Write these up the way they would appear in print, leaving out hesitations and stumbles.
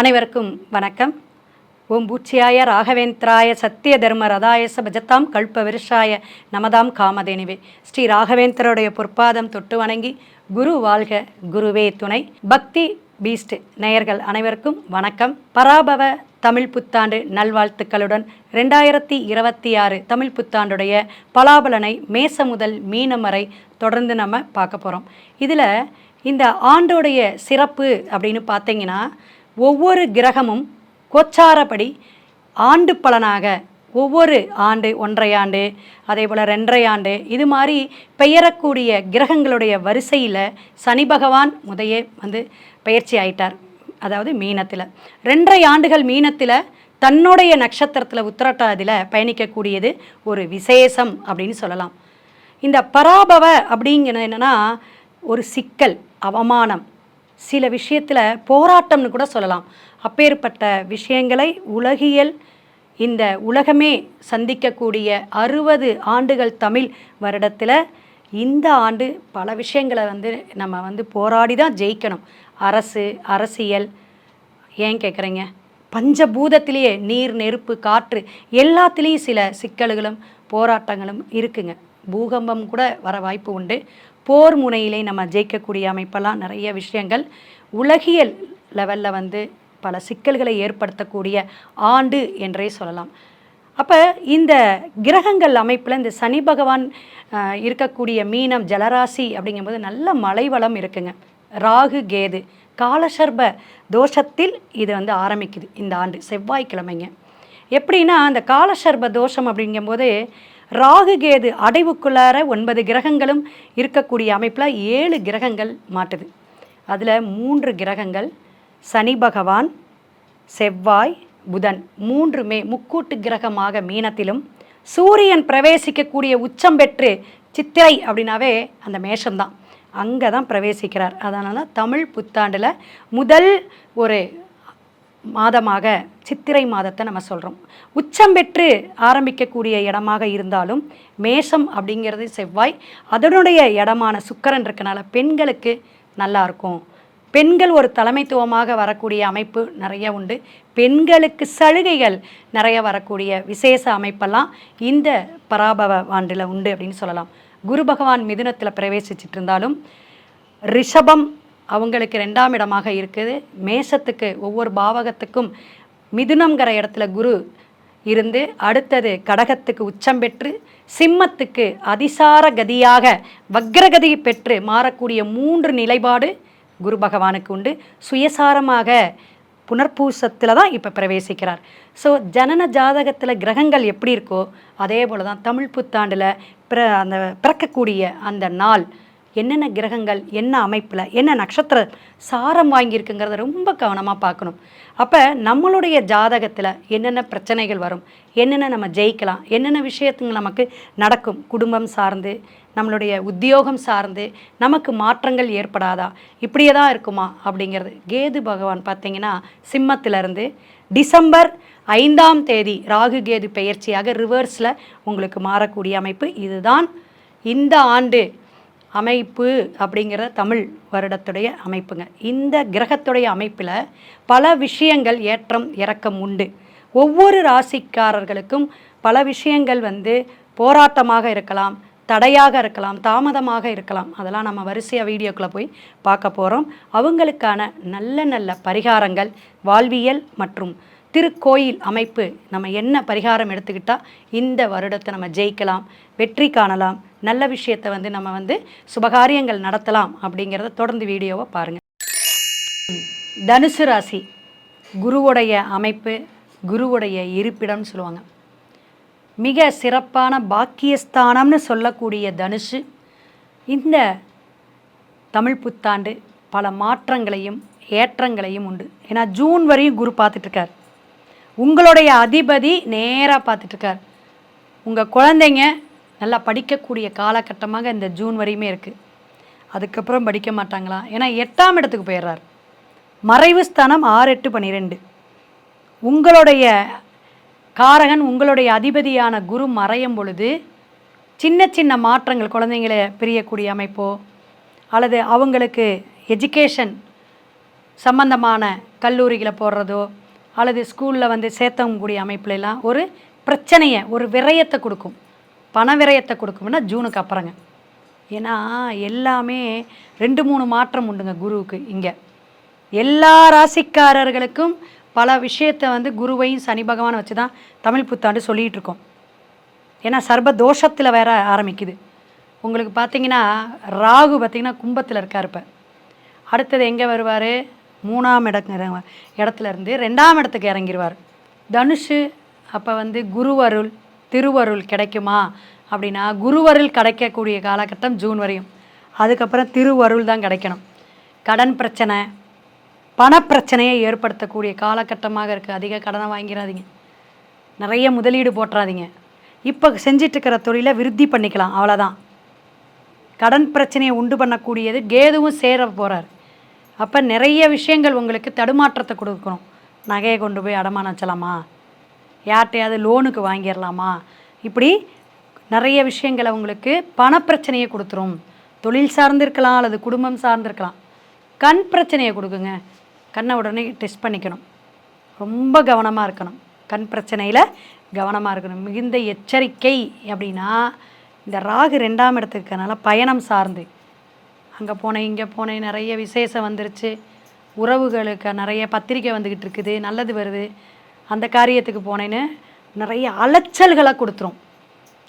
அனைவருக்கும் வணக்கம். ஓம் பூச்சியாய ராகவேந்திராய சத்திய தர்ம ரதாயச பஜத்தாம் கல்ப விருஷாய நமதாம் காமதேனிவே. ஸ்ரீ ராகவேந்திரோடைய பொற்பாதம் தொட்டு வணங்கி குரு வாழ்க குருவே துணை. பக்தி பீஸ்ட் நேயர்கள் அனைவருக்கும் வணக்கம். பராபவ தமிழ் புத்தாண்டு நல்வாழ்த்துக்களுடன் 2026 தமிழ் புத்தாண்டுடைய பலாபலனை மேச முதல் மீனம் வரை தொடர்ந்து நம்ம பார்க்க போகிறோம். இதில் இந்த ஆண்டோடைய சிறப்பு அப்படின்னு பார்த்தீங்கன்னா, ஒவ்வொரு கிரகமும் கோச்சாரப்படி ஆண்டு பலனாக ஒவ்வொரு ஆண்டு 1.5 ஆண்டு, அதே போல் 2.5 ஆண்டு, இது மாதிரி பெயரக்கூடிய கிரகங்களுடைய வரிசையில் சனி பகவான் முதையே பயிற்சி ஆயிட்டார். அதாவது மீனத்தில் 2.5 ஆண்டுகள் மீனத்தில் தன்னுடைய நட்சத்திரத்தில் உத்திரட்டாதியில் பயணிக்கக்கூடியது ஒரு விசேஷம் அப்படின்னு சொல்லலாம். இந்த பராபவ அப்படிங்கிறது என்னென்னா, ஒரு சிக்கல், அவமானம், சில விஷயத்தில் போராட்டம்னு கூட சொல்லலாம். அப்பேற்பட்ட விஷயங்களை உலகியல் இந்த உலகமே சந்திக்கக்கூடிய 60 ஆண்டுகள் தமிழ் வருடத்தில் இந்த ஆண்டு பல விஷயங்களை நம்ம போராடி தான் ஜெயிக்கணும். அரசியல் ஏன் கேட்குறீங்க, பஞ்சபூதத்திலேயே நீர், நெருப்பு, காற்று எல்லாத்துலேயும் சில சிக்கல்களும் போராட்டங்களும் இருக்குங்க. பூகம்பம் கூட வர வாய்ப்பு உண்டு. போர் முனையிலே நம்ம ஜெயிக்கக்கூடிய அமைப்பெல்லாம் நிறைய விஷயங்கள் உலகியல் லெவலில் பல சிக்கல்களை ஏற்படுத்தக்கூடிய ஆண்டு என்றே சொல்லலாம். அப்போ இந்த கிரகங்கள் அமைப்பில் இந்த சனி பகவான் இருக்கக்கூடிய மீனம் ஜலராசி அப்படிங்கும்போது நல்ல மழை வளம் இருக்குங்க. ராகு கேது காலசர்ப தோஷத்தில் இது ஆரம்பிக்குது இந்த ஆண்டு செவ்வாய்க்கிழமைங்க. எப்படின்னா, அந்த காலசர்ப தோஷம் அப்படிங்கும்போது ராகு கேது அடைவுக்குள்ளார 9 கிரகங்களும் இருக்கக்கூடிய அமைப்பில் 7 கிரகங்கள் மாட்டுது. அதில் 3 கிரகங்கள் சனி பகவான், செவ்வாய், புதன் 3மே முக்கூட்டு கிரகமாக மீனத்திலும், சூரியன் பிரவேசிக்கக்கூடிய உச்சம் பெற்று சித்திரை அப்படின்னாவே அந்த மேஷம்தான், அங்கே தான் பிரவேசிக்கிறார். அதனால தமிழ் புத்தாண்டில் முதல் ஒரு மாதமாக சித்திரை மாதத்தை நம்ம சொல்கிறோம். உச்சம் பெற்று ஆரம்பிக்கக்கூடிய இடமாக இருந்தாலும் மேஷம் அப்படிங்கிறது செவ்வாய், அதனுடைய இடமான சுக்கிரன் இருக்கனால பெண்களுக்கு நல்லாயிருக்கும். பெண்கள் ஒரு தலைமைத்துவமாக வரக்கூடிய அமைப்பு நிறைய உண்டு. பெண்களுக்கு சலுகைகள் நிறைய வரக்கூடிய விசேஷ அமைப்பெல்லாம் இந்த பராபவ ஆண்டில் உண்டு அப்படின்னு சொல்லலாம். குரு பகவான் மிதுனத்தில் பிரவேசிச்சுட்டு இருந்தாலும் ரிஷபம் அவங்களுக்கு 2ஆம் இடமாக இருக்குது. மேஷத்துக்கு ஒவ்வொரு பாவகத்துக்கும் மிதுனம்ங்கிற இடத்துல குரு இருந்து அடுத்தது கடகத்துக்கு உச்சம் பெற்று சிம்மத்துக்கு அதிசார கதியாக வக்ரகதி பெற்று மாறக்கூடிய 3 நிலைப்பாடு குரு பகவானுக்கு உண்டு. சுயசாரமாக புனர்பூசத்தில் தான் இப்போ பிரவேசிக்கிறார். ஸோ ஜனன ஜாதகத்தில் கிரகங்கள் எப்படி இருக்கோ அதே போல் தான் தமிழ் புத்தாண்டில் அந்த பிறக்கக்கூடிய அந்த நாள் என்னென்ன கிரகங்கள் என்ன அமைப்பில் என்ன நட்சத்திர சாரம் வாங்கியிருக்குங்கிறத ரொம்ப கவனமாக பார்க்கணும். அப்போ நம்மளுடைய ஜாதகத்தில் என்னென்ன பிரச்சனைகள் வரும், என்னென்ன நம்ம ஜெயிக்கலாம், என்னென்ன விஷயத்துங்க நமக்கு நடக்கும், குடும்பம் சார்ந்து, நம்மளுடைய உத்தியோகம் சார்ந்து நமக்கு மாற்றங்கள் ஏற்படாதா, இப்படியே தான் இருக்குமா அப்படிங்கிறது. கேது பகவான் பார்த்திங்கன்னா சிம்மத்திலிருந்து டிசம்பர் 5ஆம் தேதி ராகு கேது பெயர்ச்சியாக ரிவர்ஸில் உங்களுக்கு மாறக்கூடிய அமைப்பு. இதுதான் இந்த ஆண்டு அமைப்பு அப்படிங்கிற தமிழ் வருடத்துடைய அமைப்புங்க. இந்த கிரகத்துடைய அமைப்பில் பல விஷயங்கள் ஏற்றம் இறக்கம் உண்டு. ஒவ்வொரு ராசிக்காரர்களுக்கும் பல விஷயங்கள் போராட்டமாக இருக்கலாம், தடையாக இருக்கலாம், தாமதமாக இருக்கலாம். அதெல்லாம் நம்ம வரிசையாக வீடியோக்குள்ளே போய் பார்க்க போகிறோம். அவங்களுக்கான நல்ல நல்ல பரிகாரங்கள், வாழ்வியல் மற்றும் திருக்கோயில் அமைப்பு, நம்ம என்ன பரிகாரம் எடுத்துக்கிட்டால் இந்த வருடத்தை நம்ம ஜெயிக்கலாம், வெற்றி காணலாம், நல்ல விஷயத்தை நம்ம சுபகாரியங்கள் நடத்தலாம் அப்படிங்கிறத தொடர்ந்து வீடியோவை பாருங்கள். தனுசு ராசி குருவுடைய அமைப்பு, குருவுடைய இருப்பிடம்னு சொல்லுவாங்க. மிக சிறப்பான பாக்கியஸ்தானம்னு சொல்லக்கூடிய தனுசு இந்த தமிழ் புத்தாண்டு பல மாற்றங்களையும் ஏற்றங்களையும் உண்டு. ஏன்னா ஜூன் வரையும் குரு பார்த்துட்ருக்கார். உங்களுடைய அதிபதி நேராக பார்த்துட்ருக்கார். உங்கள் குழந்தைங்க நல்லா படிக்கக்கூடிய காலகட்டமாக இந்த ஜூன் வரையுமே இருக்குது. அதுக்கப்புறம் படிக்க மாட்டாங்களா? ஏன்னா 8ஆம் இடத்துக்கு போயிடுறார். மறைவு ஸ்தானம் 6, 8, 12. உங்களுடைய காரகன், உங்களுடைய அதிபதியான குரு மறையும் பொழுது சின்ன சின்ன மாற்றங்கள், குழந்தைங்களை பிரியக்கூடிய அமைப்போ அல்லது அவங்களுக்கு எஜுகேஷன் சம்பந்தமான கல்லூரிகளை போடுறதோ அல்லது ஸ்கூலில் வந்து சேர்த்தக்கூடிய அமைப்புலலாம் ஒரு பிரச்சனையை, ஒரு விரயத்தை கொடுக்கும், பண விரயத்தை கொடுக்கும்னா ஜூனுக்கு அப்புறங்க. ஏன்னா எல்லாமே 2-3 மாற்றம் உண்டுங்க குருவுக்கு. இங்கே எல்லா ராசிக்காரர்களுக்கும் பல விஷயத்தை வந்து குருவையும் சனி பகவானை வச்சு தான் தமிழ் புத்தாண்டு சொல்லிகிட்டு இருக்கோம். ஏன்னா சர்ப தோஷத்தில் வேற ஆரம்பிக்குது. உங்களுக்கு பார்த்தீங்கன்னா ராகு பார்த்திங்கன்னா கும்பத்தில் இருக்கார். இப்போ அடுத்தது எங்கே வருவார்? 3ஆம் இடத்துலேருந்து 2ஆம் இடத்துக்கு இறங்கிடுவார் தனுஷு. அப்போ வந்து குருவருள் திருவருள் கிடைக்குமா அப்படின்னா, குருவருள் கிடைக்கக்கூடிய காலகட்டம் ஜூன் வரையும். அதுக்கப்புறம் திருவருள் தான் கிடைக்கணும். கடன் பிரச்சனை, பணப்பிரச்சனையை ஏற்படுத்தக்கூடிய காலகட்டமாக இருக்குது. அதிக கடனை வாங்கிறாதீங்க, நிறைய முதலீடு போட்டுறாதீங்க. இப்போ செஞ்சிட்ருக்கிற தொழிலை விருத்தி பண்ணிக்கலாம், அவ்வளோதான். கடன் பிரச்சனையை உண்டு பண்ணக்கூடியது கேதுவும் சேர போகிறார். அப்போ நிறைய விஷயங்கள் உங்களுக்கு தடுமாற்றத்தை கொடுக்கணும். நகையை கொண்டு போய் அடமானம் வச்சலாமா, யார்கிட்டையாவது லோனுக்கு வாங்கிடலாமா, இப்படி நிறைய விஷயங்களை உங்களுக்கு பணப்பிரச்சனையை கொடுத்துரும். தொழில் சார்ந்திருக்கலாம் அல்லது குடும்பம் சார்ந்திருக்கலாம். கண் பிரச்சனையை கொடுக்குங்க. கண்ணை உடனே டெஸ்ட் பண்ணிக்கணும், ரொம்ப கவனமாக இருக்கணும். கண் பிரச்சனையில் கவனமாக இருக்கணும், மிகுந்த எச்சரிக்கை. அப்படின்னா இந்த ராகு 2ஆம் இடத்துக்கு இருக்கனால பயணம் சார்ந்து அங்கே போனேன் இங்கே போனேன், நிறைய விசேஷம் வந்துருச்சு, உறவுகளுக்கு நிறைய பத்திரிக்கை வந்துக்கிட்டு இருக்குது, நல்லது வருது, அந்த காரியத்துக்கு போனேன்னு நிறைய அலைச்சல்களை கொடுத்துரும்.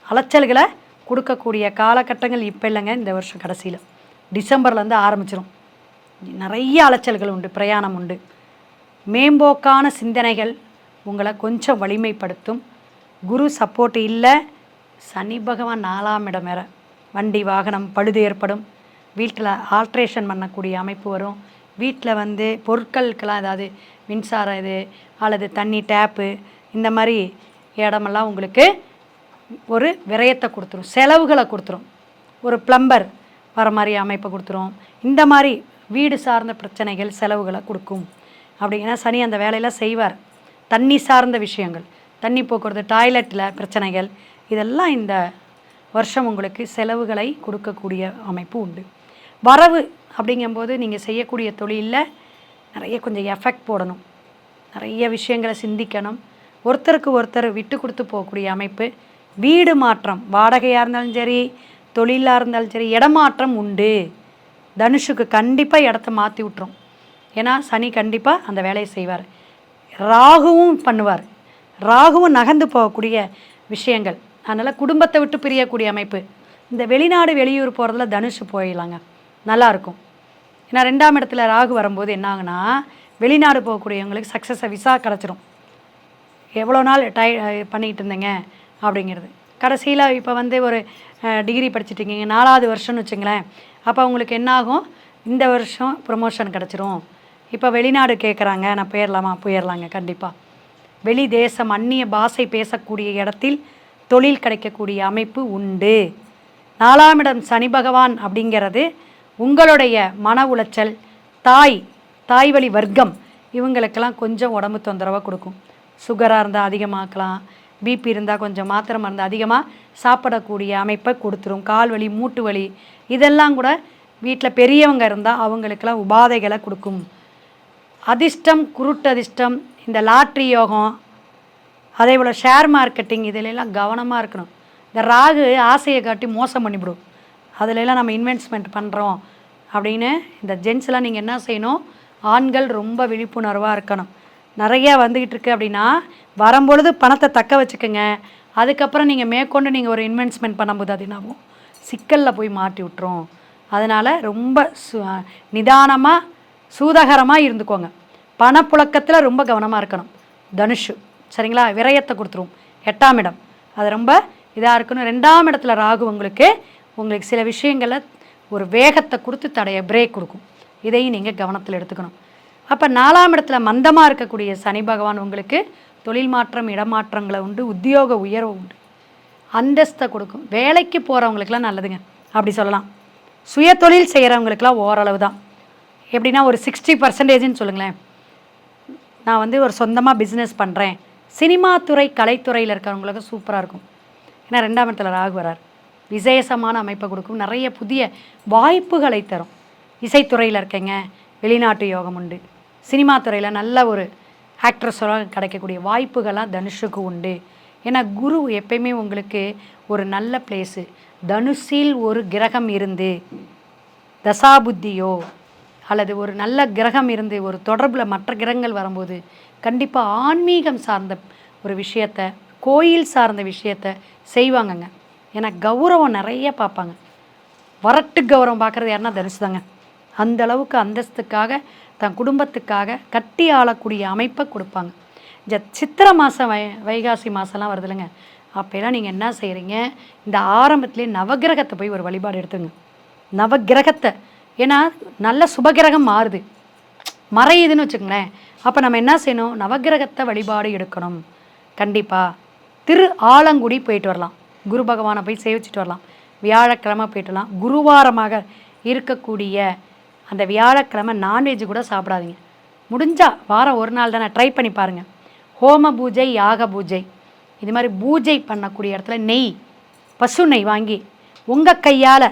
அலைச்சல்களை கொடுக்கக்கூடிய காலகட்டங்கள் இப்போ இல்லைங்க, இந்த வருஷம் கடைசியில் டிசம்பர்லேருந்து ஆரம்பிச்சிடும். நிறைய அலைச்சல்கள் உண்டு, பிரயாணம் உண்டு. மேம்போக்கான சிந்தனைகள் உங்களை கொஞ்சம் வலிமைப்படுத்தும். குரு சப்போர்ட் இல்லை, சனி பகவான் 4ஆம் இடம் வேறு. வண்டி வாகனம் பழுது ஏற்படும், வீட்டில் ஆல்ட்ரேஷன் பண்ணக்கூடிய அமைப்பு வரும். வீட்டில் வந்து பொருட்களுக்கெல்லாம் ஏதாவது மின்சாரம் இது அல்லது தண்ணி டேப்பு இந்த மாதிரி இடமெல்லாம் உங்களுக்கு ஒரு விரயத்தை கொடுத்துரும், செலவுகளை கொடுத்துரும். ஒரு ப்ளம்பர் வர மாதிரி அமைப்பை கொடுத்துரும். இந்த மாதிரி வீடு சார்ந்த பிரச்சனைகள் செலவுகளை கொடுக்கும். அப்படிங்கன்னா சனி அந்த வேலையெல்லாம் செய்வார். தண்ணி சார்ந்த விஷயங்கள், தண்ணி போக்குவரத்து, டாய்லெட்டில் பிரச்சனைகள், இதெல்லாம் இந்த வருஷம் உங்களுக்கு செலவுகளை கொடுக்கக்கூடிய அமைப்பு உண்டு. வரவு அப்படிங்கும்போது நீங்கள் செய்யக்கூடிய தொழிலில் நிறைய கொஞ்சம் எஃபெக்ட் போடணும், நிறைய விஷயங்களை சிந்திக்கணும், ஒருத்தருக்கு ஒருத்தர் விட்டு கொடுத்து போகக்கூடிய அமைப்பு. வீடு மாற்றம், வாடகையாக இருந்தாலும் சரி, தொழிலாக இருந்தாலும் சரி, இடமாற்றம் உண்டு. தனுஷுக்கு கண்டிப்பாக இடத்த மாற்றி விட்டுரும். ஏன்னா சனி கண்டிப்பாக அந்த வேலையை செய்வார். ராகுவும் பண்ணுவார். ராகுவும் நகர்ந்து போகக்கூடிய விஷயங்கள், அதனால் குடும்பத்தை விட்டு பிரியக்கூடிய அமைப்பு. இந்த வெளிநாடு வெளியூர் போகிறதுல தனுஷு போயிடலாங்க, நல்லாயிருக்கும். ஏன்னா 2ஆம் இடத்துல ராகு வரும்போது என்ன ஆகுனா, வெளிநாடு போகக்கூடியவங்களுக்கு சக்ஸஸை விசா கிடச்சிரும். எவ்வளோ நாள் பண்ணிக்கிட்டு இருந்தேங்க அப்படிங்கிறது கடைசியில் இப்போ வந்து ஒரு டிகிரி படிச்சுட்டிங்க, 4ஆவது வருஷம்னு வச்சுங்களேன். அப்போ அவங்களுக்கு என்னாகும், இந்த வருஷம் ப்ரொமோஷன் கிடச்சிரும். இப்போ வெளிநாடு கேட்குறாங்க, நான் போயிடலாங்க கண்டிப்பாக. வெளி தேசம், அந்நிய பாஷை பேசக்கூடிய இடத்தில் தொழில் கிடைக்கக்கூடிய அமைப்பு உண்டு. 4ஆம் இடம் சனி பகவான் அப்படிங்கிறது உங்களுடைய மன உளைச்சல், தாய் வழி வர்க்கம், இவங்களுக்கெல்லாம் கொஞ்சம் உடம்பு தொந்தரவாக கொடுக்கும். சுகராக இருந்தால் அதிகமாக்கலாம், பிபி இருந்தால் கொஞ்சம், மாத்திரை மருந்து அதிகமாக சாப்பிடக்கூடிய அமைப்பை கொடுத்துரும். கால் வலி, மூட்டு வலி, இதெல்லாம் கூட வீட்டில் பெரியவங்க இருந்தால் அவங்களுக்கெல்லாம் உபாதைகளை கொடுக்கும். அதிர்ஷ்டம், குருட்டு அதிர்ஷ்டம், இந்த லாட்ரி யோகம், அதே போல் ஷேர் மார்க்கெட்டிங், இதிலெல்லாம் கவனமாக இருக்கணும். இந்த ராகு ஆசையை காட்டி மோசம் பண்ணிவிடும். அதிலெல்லாம் நம்ம இன்வெஸ்ட்மெண்ட் பண்ணுறோம் அப்படின்னு இந்த ஜென்ஸ்லாம் நீங்கள் என்ன செய்யணும், ஆண்கள் ரொம்ப விழிப்புணர்வாக இருக்கணும். நிறையா வந்துக்கிட்டு இருக்குது அப்படின்னா வரும்பொழுது பணத்தை தக்க வச்சுக்கோங்க. அதுக்கப்புறம் நீங்கள் மேற்கொண்டு நீங்கள் ஒரு இன்வெஸ்ட்மெண்ட் பண்ணும்போது அது என்னாகும், சிக்கலில் போய் மாட்டி விட்டுரும். அதனால் ரொம்ப நிதானமாக சூதகரமாக இருந்துக்கோங்க. பணப்புழக்கத்தில் ரொம்ப கவனமாக இருக்கணும். தனுஷு சரிங்களா, விரயத்தை கொடுத்துரும். 8ஆம் இடம் அது ரொம்ப இதாக இருக்கணும். 2ஆம் இடத்துல ராகு உங்களுக்கு சில விஷயங்களை ஒரு வேகத்தை கொடுத்து தடைய பிரேக் கொடுக்கும். இதையும் நீங்கள் கவனத்தில் எடுத்துக்கணும். அப்போ 4ஆம் இடத்துல மந்தமாக இருக்கக்கூடிய சனி பகவான் உங்களுக்கு தொழில் மாற்றம், இடமாற்றங்களை உண்டு, உத்தியோக உயர்வு உண்டு, அந்தஸ்தை கொடுக்கும். வேலைக்கு போகிறவங்களுக்கெல்லாம் நல்லதுங்க அப்படி சொல்லலாம். சுய தொழில் செய்கிறவங்களுக்கெல்லாம் ஓரளவு தான். எப்படின்னா ஒரு 60%ன்னு சொல்லுங்களேன். நான் வந்து ஒரு சொந்தமாக பிஸ்னஸ் பண்ணுறேன், சினிமா துறை, கலைத்துறையில் இருக்கிறவங்களுக்கு சூப்பராக இருக்கும். ஏன்னா 2ஆம் இடத்துல ராகு வரார், விசேஷமான அமைப்பை கொடுக்கும், நிறைய புதிய வாய்ப்புகளை தரும். இசைத்துறையில் இருக்கீங்க, வெளிநாட்டு யோகம் உண்டு. சினிமா துறையில் நல்ல ஒரு ஆக்ட்ரஸாக கிடைக்கக்கூடிய வாய்ப்புகள்லாம் தனுஷுக்கு உண்டு. ஏன்னா குரு எப்பயுமே உங்களுக்கு ஒரு நல்ல பிளேஸு. தனுஷில் ஒரு கிரகம் இருந்து தசாபுத்தியோ அல்லது ஒரு நல்ல கிரகம் இருந்து ஒரு தொடர்பில் மற்ற கிரகங்கள் வரும்போது கண்டிப்பாக ஆன்மீகம் சார்ந்த ஒரு விஷயத்த, கோயில் சார்ந்த விஷயத்த செய்வாங்கங்க. ஏன்னா கௌரவம் நிறைய பார்ப்பாங்க. வரட்டு கௌரவம் பார்க்குறது யாருன்னா தனுசு தாங்க. அந்த அளவுக்கு அந்தஸ்துக்காக தன் குடும்பத்துக்காக கட்டி ஆளக்கூடிய அமைப்பை கொடுப்பாங்க. சித்திரை மாதம் வைகாசி மாதம்லாம் வருது இல்லைங்க, அப்போலாம் நீங்கள் என்ன செய்கிறீங்க, இந்த ஆரம்பத்துலேயே நவகிரகத்தை போய் ஒரு வழிபாடு எடுத்துங்க. நவகிரகத்தை, ஏன்னா நல்ல சுபகிரகம் மாறுது மறையுதுன்னு வச்சுக்கோங்களேன். அப்போ நம்ம என்ன செய்யணும், நவகிரகத்தை வழிபாடு எடுக்கணும். கண்டிப்பாக திரு ஆலங்குடி போயிட்டு வரலாம், குரு பகவானை போய் சேவிச்சிட்டு வரலாம். வியாழக்கிழமை போயிட்டு வரலாம். குருவாரமாக இருக்கக்கூடிய அந்த வியாழக்கிழமை நான்வெஜ் கூட சாப்பிடாதீங்க. முடிஞ்சால் வாரம் ஒரு நாள் தானே, ட்ரை பண்ணி பாருங்கள். ஹோம பூஜை, யாக பூஜை, இது மாதிரி பூஜை பண்ணக்கூடிய இடத்துல நெய், பசு நெய் வாங்கி உங்கள் கையால்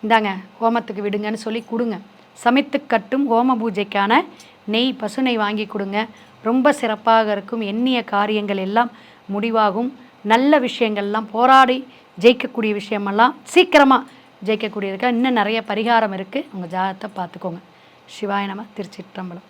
இந்தாங்க ஹோமத்துக்கு விடுங்கன்னு சொல்லி கொடுங்க. சமைத்து கட்டும் ஹோம பூஜைக்கான நெய், பசு நெய் வாங்கி கொடுங்க. ரொம்ப சிறப்பாக இருக்கும். எண்ணிய காரியங்கள் எல்லாம் முடிவாகும். நல்ல விஷயங்கள்லாம் போராடி ஜெயிக்கக்கூடிய விஷயமெல்லாம் சீக்கிரமாக ஜெயிக்கக்கூடியதுக்காக இன்னும் நிறைய பரிகாரம் இருக்குது. உங்கள் ஜாதகத்தை பார்த்துக்கோங்க. சிவாய நம. திருச்சிற்றம்பலம்.